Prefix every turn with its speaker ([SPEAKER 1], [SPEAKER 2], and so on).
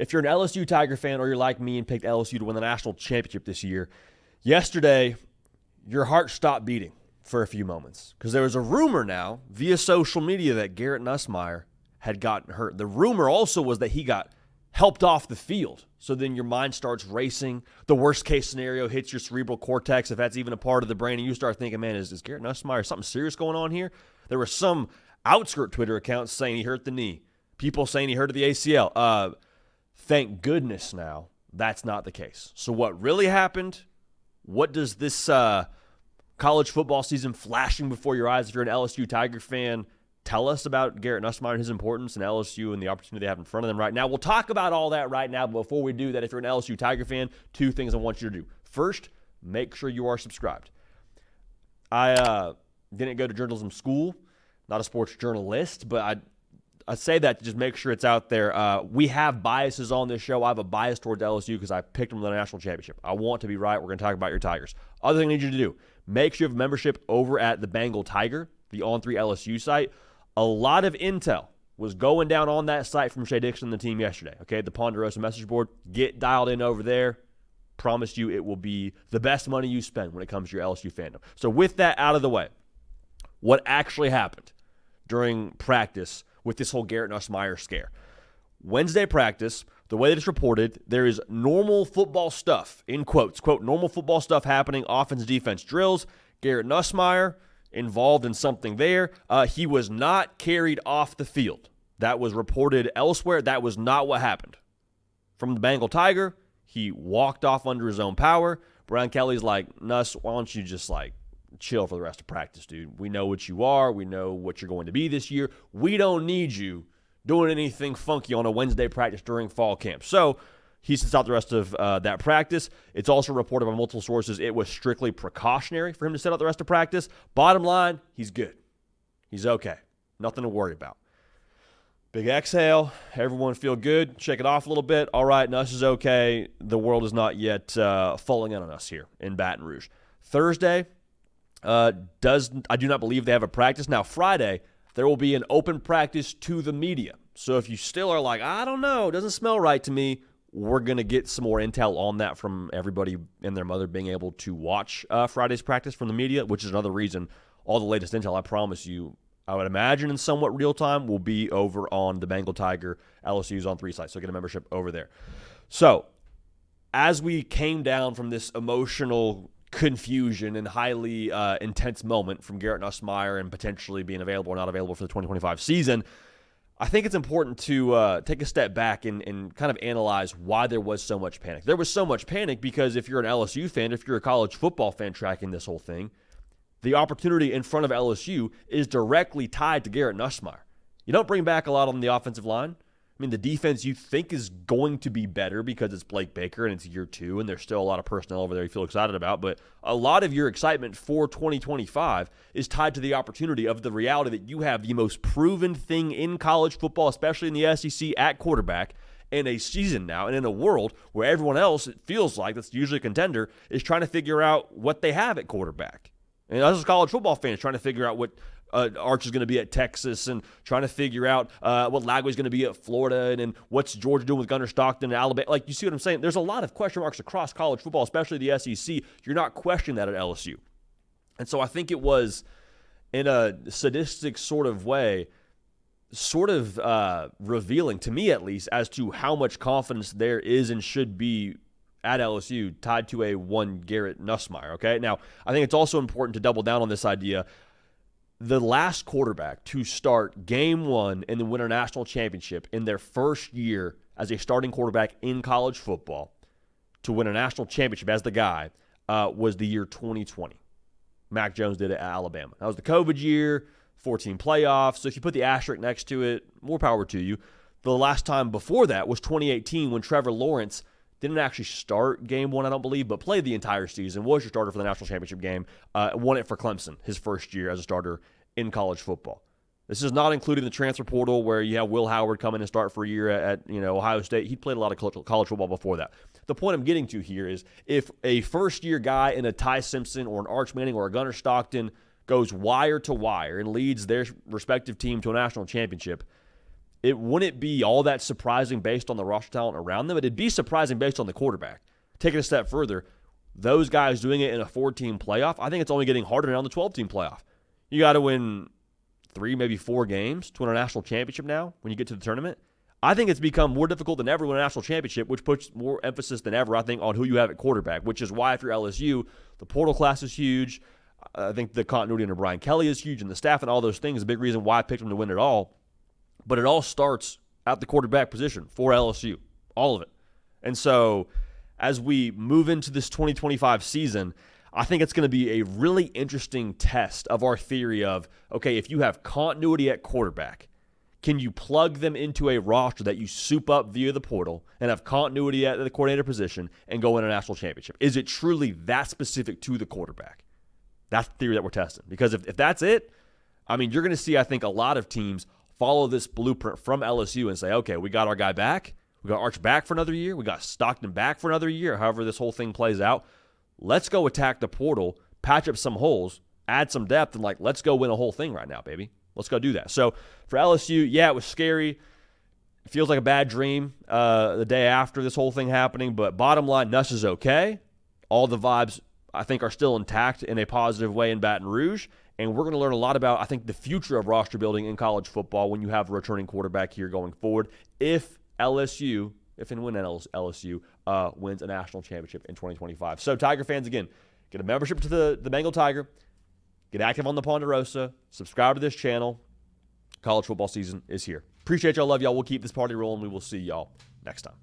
[SPEAKER 1] if you're an LSU Tiger fan or you're like me and picked LSU to win the national championship this year, yesterday your heart stopped beating for a few moments because there was a rumor now via social media that Garrett Nussmeier had gotten hurt. The rumor also was that he got helped off the field. So then your mind starts racing. The worst case scenario hits your cerebral cortex, if that's even a part of the brain, and you start thinking, man, is Garrett Nussmeier something serious going on here? There were some outskirt Twitter accounts saying he hurt the knee. People saying he hurt the ACL. Thank goodness now that's not the case. So what really happened? What does this college football season flashing before your eyes, if you're an LSU Tiger fan, tell us about Garrett Nussmeier and his importance and LSU and the opportunity they have in front of them right now? We'll talk about all that right now. But before we do that, if you're an LSU Tiger fan, two things I want you to do. First, make sure you are subscribed. I didn't go to journalism school, not a sports journalist, but I say that to just make sure it's out there. We have biases on this show. I have a bias towards LSU because I picked them to the national championship. I want to be right. We're going to talk about your Tigers. Other thing I need you to do, make sure you have a membership over at the Bengal Tiger, the On3 LSU site. A lot of intel was going down on that site from Shea Dixon and the team yesterday. Okay, the Ponderosa message board. Get dialed in over there. Promise you it will be the best money you spend when it comes to your LSU fandom. So with that out of the way, what actually happened during practice with this whole Garrett Nussmeier scare? Wednesday practice, the way that it's reported, there is normal football stuff, in quotes, quote, normal football stuff happening, offense, defense drills. Garrett Nussmeier involved in something there. He was not carried off the field. That was reported elsewhere. That was not what happened. From the Bengal Tiger, he walked off under his own power. Brian Kelly's like, Nuss, why don't you just chill for the rest of practice, dude? We know what you are. We know what you're going to be this year. We don't need you doing anything funky on a Wednesday practice during fall camp. So he sits out the rest of that practice. It's also reported by multiple sources it was strictly precautionary for him to sit out the rest of practice. Bottom line, he's good. He's okay. Nothing to worry about. Big exhale. Everyone feel good. Shake it off a little bit. All right, Nuss is okay. The world is not yet falling in on us here in Baton Rouge. Thursday, I do not believe they have a practice. Now, Friday, there will be an open practice to the media. So if you still are like, I don't know, it doesn't smell right to me, we're going to get some more intel on that from everybody and their mother being able to watch Friday's practice from the media, which is another reason all the latest intel, I promise you, I would imagine in somewhat real time, will be over on the Bengal Tiger LSU's On3 site. So get a membership over there. So as we came down from this emotional confusion and highly intense moment from Garrett Nussmeier and potentially being available or not available for the 2025 season, I think it's important to take a step back and kind of analyze why there was so much panic. There was so much panic because if you're an LSU fan, if you're a college football fan tracking this whole thing, the opportunity in front of LSU is directly tied to Garrett Nussmeier. You don't bring back a lot on the offensive line. I mean, the defense you think is going to be better because it's Blake Baker and it's year 2 and there's still a lot of personnel over there you feel excited about. But a lot of your excitement for 2025 is tied to the opportunity of the reality that you have the most proven thing in college football, especially in the SEC, at quarterback in a season now and in a world where everyone else, it feels like, that's usually a contender, is trying to figure out what they have at quarterback. And us as college football fans trying to figure out what Arch is going to be at Texas and trying to figure out what Lagway's going to be at Florida and what's Georgia doing with Gunnar Stockton and Alabama. Like, you see what I'm saying? There's a lot of question marks across college football, especially the SEC. You're not questioning that at LSU. And so I think it was, in a sadistic sort of way, sort of revealing, to me at least, as to how much confidence there is and should be at LSU tied to a one Garrett Nussmeier, okay? Now, I think it's also important to double down on this idea. The last quarterback to start game 1 and then win a national championship in their first year as a starting quarterback in college football to win a national championship as the guy was the year 2020. Mac Jones did it at Alabama. That was the COVID year, 14 playoffs. So if you put the asterisk next to it, more power to you. The last time before that was 2018 when Trevor Lawrence didn't actually start game 1, I don't believe, but played the entire season, was your starter for the national championship game, won it for Clemson his first year as a starter in college football. This is not including the transfer portal where you have Will Howard come in and start for a year at Ohio State. He played a lot of college football before that. The point I'm getting to here is if a first-year guy in a Ty Simpson or an Arch Manning or a Gunnar Stockton goes wire to wire and leads their respective team to a national championship, it wouldn't be all that surprising based on the roster talent around them. It'd be surprising based on the quarterback. Take it a step further, those guys doing it in a 4-team playoff, I think it's only getting harder now in the 12-team playoff. You got to win 3, maybe 4 games to win a national championship now when you get to the tournament. I think it's become more difficult than ever to win a national championship, which puts more emphasis than ever, I think, on who you have at quarterback, which is why if you're LSU, the portal class is huge. I think the continuity under Brian Kelly is huge, and the staff and all those things is a big reason why I picked them to win it all. But it all starts at the quarterback position for LSU, all of it. And so as we move into this 2025 season, I think it's going to be a really interesting test of our theory of, okay, if you have continuity at quarterback, can you plug them into a roster that you soup up via the portal and have continuity at the coordinator position and go win a national championship? Is it truly that specific to the quarterback? That's the theory that we're testing. Because if that's it, I mean, you're going to see, I think, a lot of teams follow this blueprint from LSU and say, okay, we got our guy back. We got Arch back for another year. We got Stockton back for another year, however this whole thing plays out. Let's go attack the portal, patch up some holes, add some depth, and let's go win a whole thing right now, baby. Let's go do that. So for LSU, yeah, it was scary. It feels like a bad dream the day after this whole thing happening. But bottom line, Nuss is okay. All the vibes, I think, are still intact in a positive way in Baton Rouge. And we're going to learn a lot about, I think, the future of roster building in college football when you have a returning quarterback here going forward. If and when LSU wins a national championship in 2025. So Tiger fans, again, get a membership to the Bengal Tiger. Get active on the Ponderosa. Subscribe to this channel. College football season is here. Appreciate y'all. Love y'all. We'll keep this party rolling. We will see y'all next time.